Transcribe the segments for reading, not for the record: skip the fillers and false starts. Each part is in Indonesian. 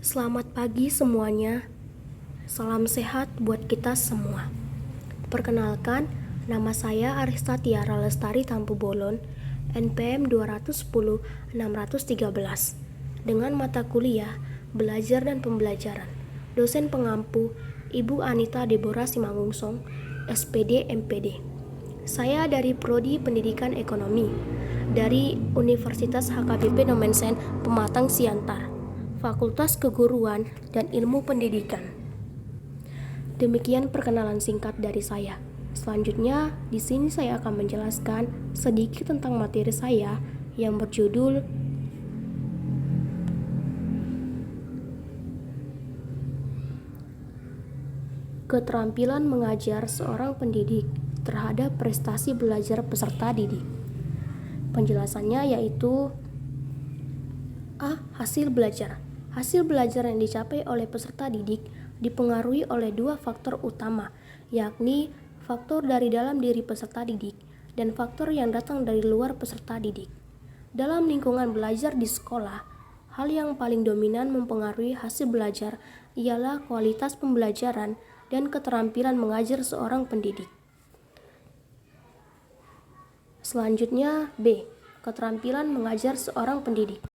Selamat pagi semuanya. Salam sehat buat kita semua. Perkenalkan, nama saya Arista Tiara Lestari Tampu Bolon, NPM 210-613, dengan mata kuliah Belajar dan Pembelajaran. Dosen pengampu Ibu Anita Deborah Simangungsong, SPD MPD. Saya dari Prodi Pendidikan Ekonomi dari Universitas HKBP Nomensen Pematang Siantar, Fakultas Keguruan dan Ilmu Pendidikan. Demikian perkenalan singkat dari saya. Selanjutnya, di sini saya akan menjelaskan sedikit tentang materi saya yang berjudul Keterampilan Mengajar Seorang Pendidik terhadap Prestasi Belajar Peserta Didik. Penjelasannya yaitu A. Hasil belajar. Hasil belajar yang dicapai oleh peserta didik dipengaruhi oleh dua faktor utama, yakni faktor dari dalam diri peserta didik dan faktor yang datang dari luar peserta didik. Dalam lingkungan belajar di sekolah, hal yang paling dominan mempengaruhi hasil belajar ialah kualitas pembelajaran dan keterampilan mengajar seorang pendidik. Selanjutnya B. Keterampilan mengajar seorang pendidik.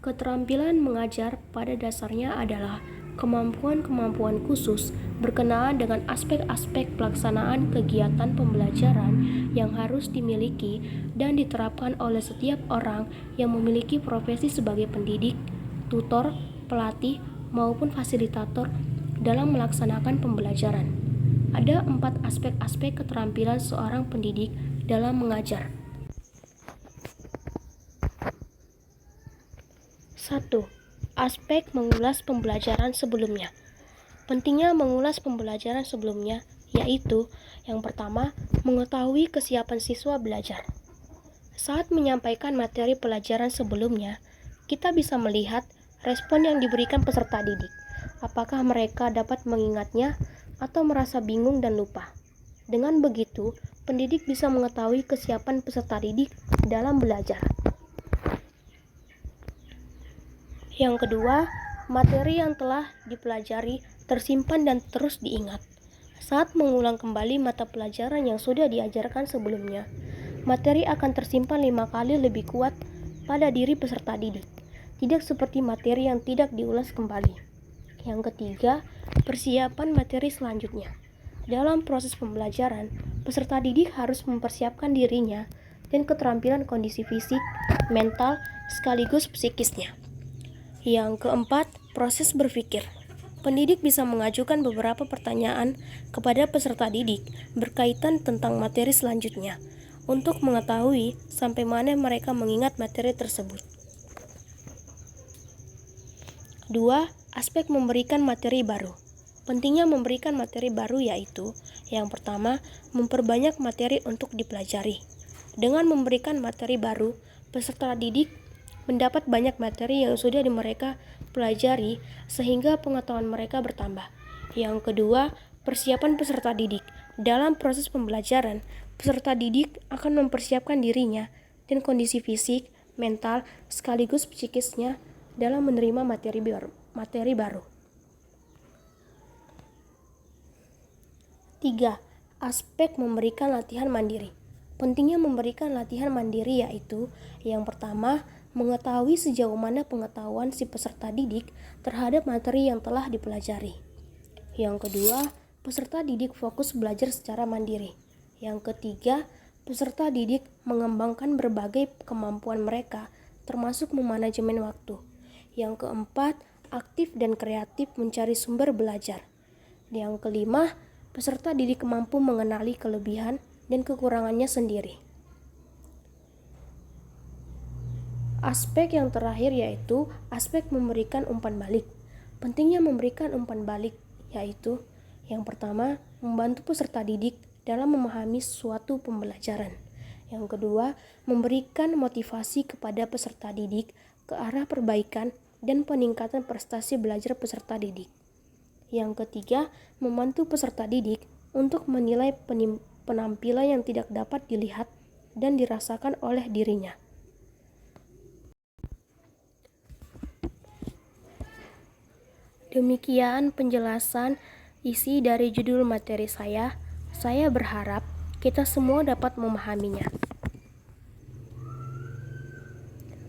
Keterampilan mengajar pada dasarnya adalah kemampuan-kemampuan khusus berkenaan dengan aspek-aspek pelaksanaan kegiatan pembelajaran yang harus dimiliki dan diterapkan oleh setiap orang yang memiliki profesi sebagai pendidik, tutor, pelatih, maupun fasilitator dalam melaksanakan pembelajaran. Ada 4 aspek-aspek keterampilan seorang pendidik dalam mengajar. 1. Aspek mengulas pembelajaran sebelumnya. Pentingnya mengulas pembelajaran sebelumnya yaitu yang pertama, mengetahui kesiapan siswa belajar. Saat menyampaikan materi pelajaran sebelumnya, kita bisa melihat respon yang diberikan peserta didik. Apakah mereka dapat mengingatnya atau merasa bingung dan lupa. Dengan begitu, pendidik bisa mengetahui kesiapan peserta didik dalam belajar. Yang kedua, materi yang telah dipelajari tersimpan dan terus diingat. Saat mengulang kembali mata pelajaran yang sudah diajarkan sebelumnya, materi akan tersimpan 5 kali lebih kuat pada diri peserta didik, tidak seperti materi yang tidak diulas kembali. Yang ketiga, persiapan materi selanjutnya. Dalam proses pembelajaran, peserta didik harus mempersiapkan dirinya dan keterampilan kondisi fisik, mental, sekaligus psikisnya. Yang keempat, proses berpikir. Pendidik bisa mengajukan beberapa pertanyaan kepada peserta didik berkaitan tentang materi selanjutnya untuk mengetahui sampai mana mereka mengingat materi tersebut. 2. Aspek memberikan materi baru. Pentingnya memberikan materi baru yaitu yang pertama, memperbanyak materi untuk dipelajari. Dengan memberikan materi baru, peserta didik mendapat banyak materi yang sudah mereka pelajari sehingga pengetahuan mereka bertambah. Yang kedua, persiapan peserta didik. Dalam proses pembelajaran, peserta didik akan mempersiapkan dirinya dan kondisi fisik, mental, sekaligus psikisnya dalam menerima materi baru. 3. Aspek memberikan latihan mandiri. Pentingnya memberikan latihan mandiri yaitu yang pertama, mengetahui sejauh mana pengetahuan si peserta didik terhadap materi yang telah dipelajari. Yang kedua, peserta didik fokus belajar secara mandiri. Yang ketiga, peserta didik mengembangkan berbagai kemampuan mereka, termasuk memanajemen waktu. Yang keempat, aktif dan kreatif mencari sumber belajar. Yang kelima, peserta didik mampu mengenali kelebihan dan kekurangannya sendiri. Aspek yang terakhir yaitu aspek memberikan umpan balik. Pentingnya memberikan umpan balik yaitu yang pertama, membantu peserta didik dalam memahami suatu pembelajaran. Yang kedua, memberikan motivasi kepada peserta didik ke arah perbaikan dan peningkatan prestasi belajar peserta didik. Yang ketiga, membantu peserta didik untuk menilai penampilan yang tidak dapat dilihat dan dirasakan oleh dirinya. Demikian penjelasan isi dari judul materi saya. Saya berharap kita semua dapat memahaminya.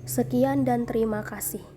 Sekian dan terima kasih.